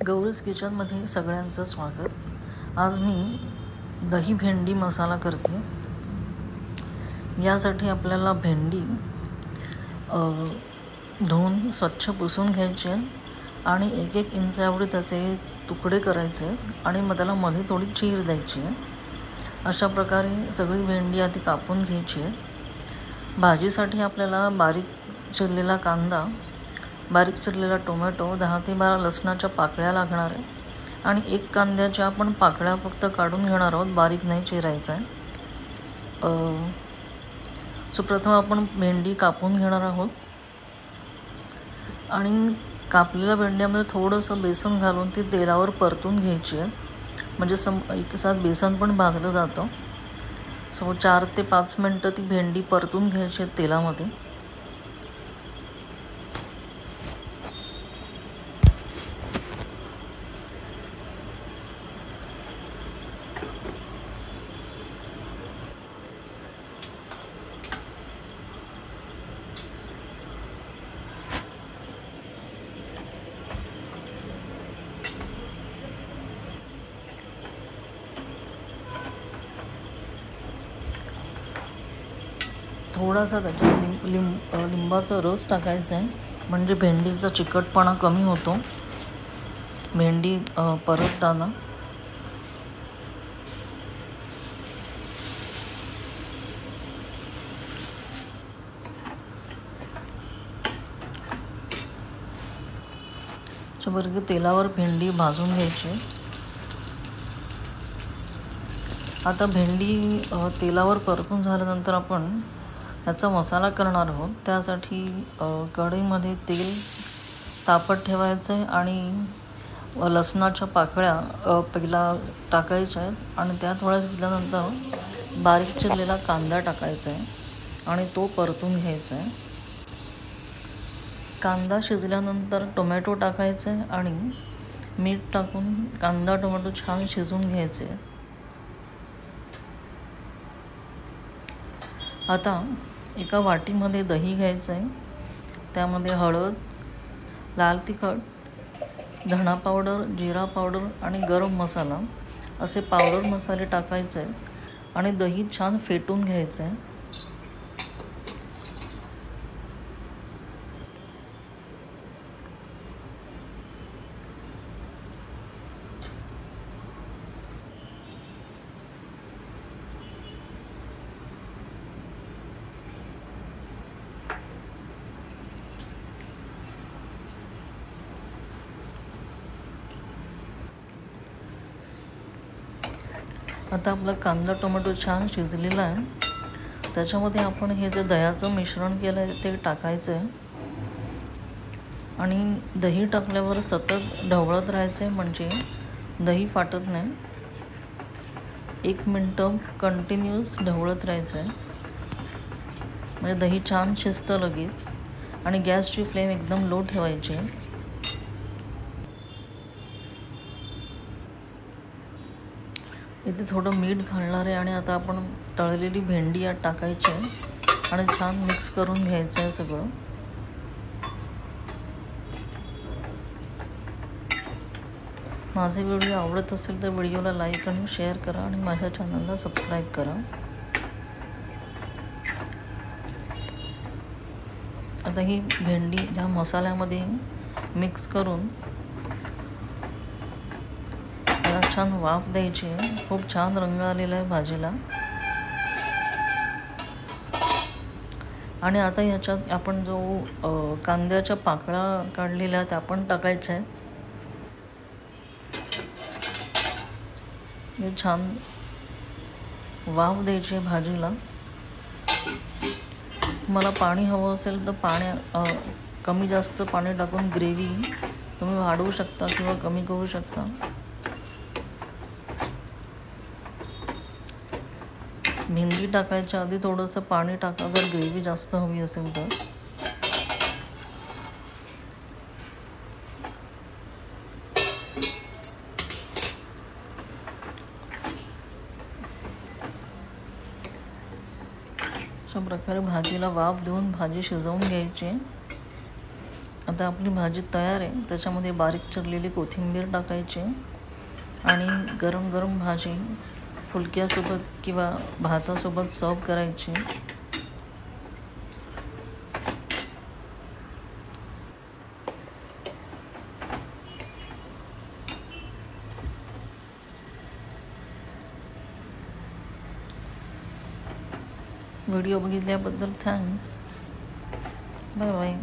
गौरीज किचनमध्ये सगळ्यांचं स्वागत। आज मी दही भेंडी मसाला करते। यासाठी आपल्याला भेंडी धुवून स्वच्छ पुसून घ्यायची आणि 1-1 इंच एवढे त्याचे तुकडे करायचे आणि मग त्याला मध्ये थोडी चीर द्यायची। अशा प्रकारे सगळी भेंडी आधी कापून घ्यायची। भाजीसाठी आपल्याला बारीक चिरलेला कांदा, बारीक चिरलेला टोमॅटो, 10 ते 12 लसणाच्या पाकळ्या लागणार आहे आणि 1 कांद्याच्या आपण पाकळ्या फक्त काढून घेणार आहोत, बारीक नाही चिरायचा आहे। प्रथम आपण भेंडी कापून घेणार आहोत आणि कापलेल्या भेंड्यामध्ये थोडंसं बेसन घालून ती तेलावर परतून घ्यायची आहे, म्हणजे एक साथ बेसन पण भाजलं जातं। 4 ते 5 मिनिटं ती भेंडी परतून घ्यायची आहे तेलामध्ये। थोडासा त्याच्यात लिंबाचा रस टाकायचा आहे, म्हणजे भेंडीचा चिकटपणा कमी होतो भेंडी परतताना। त्याच्याबरोबर तेलावर भेंडी भाजून घ्यायची। आता भेंडी तेलावर परतून झाल्यानंतर आपण याचा मसाला करणार आहोत। त्यासाठी कढईमध्ये तेल तापत ठेवायचं आहे आणि लसणाच्या पाकळ्या पहिला टाकायच्या आहेत आणि त्या थोड्या शिजल्यानंतर बारीक चिरलेला कांदा टाकायचा आहे आणि तो परतून घ्यायचा आहे। कांदा शिजल्यानंतर टोमॅटो टाकायचा आहे आणि मीठ टाकून कांदा टोमॅटो छान शिजवून घ्यायचे। आता एका वाटीमध्ये दही घ्यायचं आहे, त्यामध्ये हळद, लाल तिखट, धणा पावडर, जिरा पावडर आणि गरम मसाला असे पावडर मसाले टाकायचे आहेत आणि दही छान फेटून घ्यायचं आहे। आता आपला कांदा टोमॅटो छान शिजलेला आहे, त्याच्यामध्ये आपण हे जे दह्याचं मिश्रण केलं आहे ते टाकायचं आहे आणि दही टाकल्यावर सतत ढवळत राहायचं आहे, म्हणजे दही फाटत नाही। 1 मिनिटं कंटिन्यूअस ढवळत राहायचं आहे, म्हणजे दही छान शिजतं लगेच। आणि गॅसची फ्लेम एकदम लो ठेवायची। इथे थोडं मीठ घालणार आहे आणि आता आपण तळलेली भेंडी यात टाकायची आहे आणि छान मिक्स करून घ्यायचं आहे सगळं। माझे व्हिडिओ आवडत असेल तर व्हिडिओला लाईक आणि शेअर करा आणि माझ्या चॅनलला सबस्क्राईब करा। आता ही भेंडी या मसाल्यामध्ये मिक्स करून छान वाफ द्यायची आहे। खूप छान रंग आलेला आहे भाजीला। आणि आता याच्यात आपण जो कांद्याच्या पाकळ्या काढलेल्या त्या पण टाकायच्या आहेत। हे छान वाफ द्यायची आहे भाजीला। तुम्हाला पाणी हवं असेल तर कमी जास्त पाणी टाकून ग्रेव्ही तुम्ही वाढवू शकता किंवा कमी करू शकता। भेंडी टाकायच्या आधी थोडंसं पाणी टाका जर ग्रेव्ही जास्त हवी असेल तर। अशा प्रकारे भाजीला वाफ देऊन भाजी शिजवून घ्यायची। आता आपली भाजी तयार आहे. त्याच्यामध्ये बारीक चिरलेली कोथिंबीर टाकायची आणि गरम गरम भाजी फुलक्यासोबत किंवा भातासोबत सर्व करायची. व्हिडिओ बघितल्याबद्दल थँक्स. Bye bye.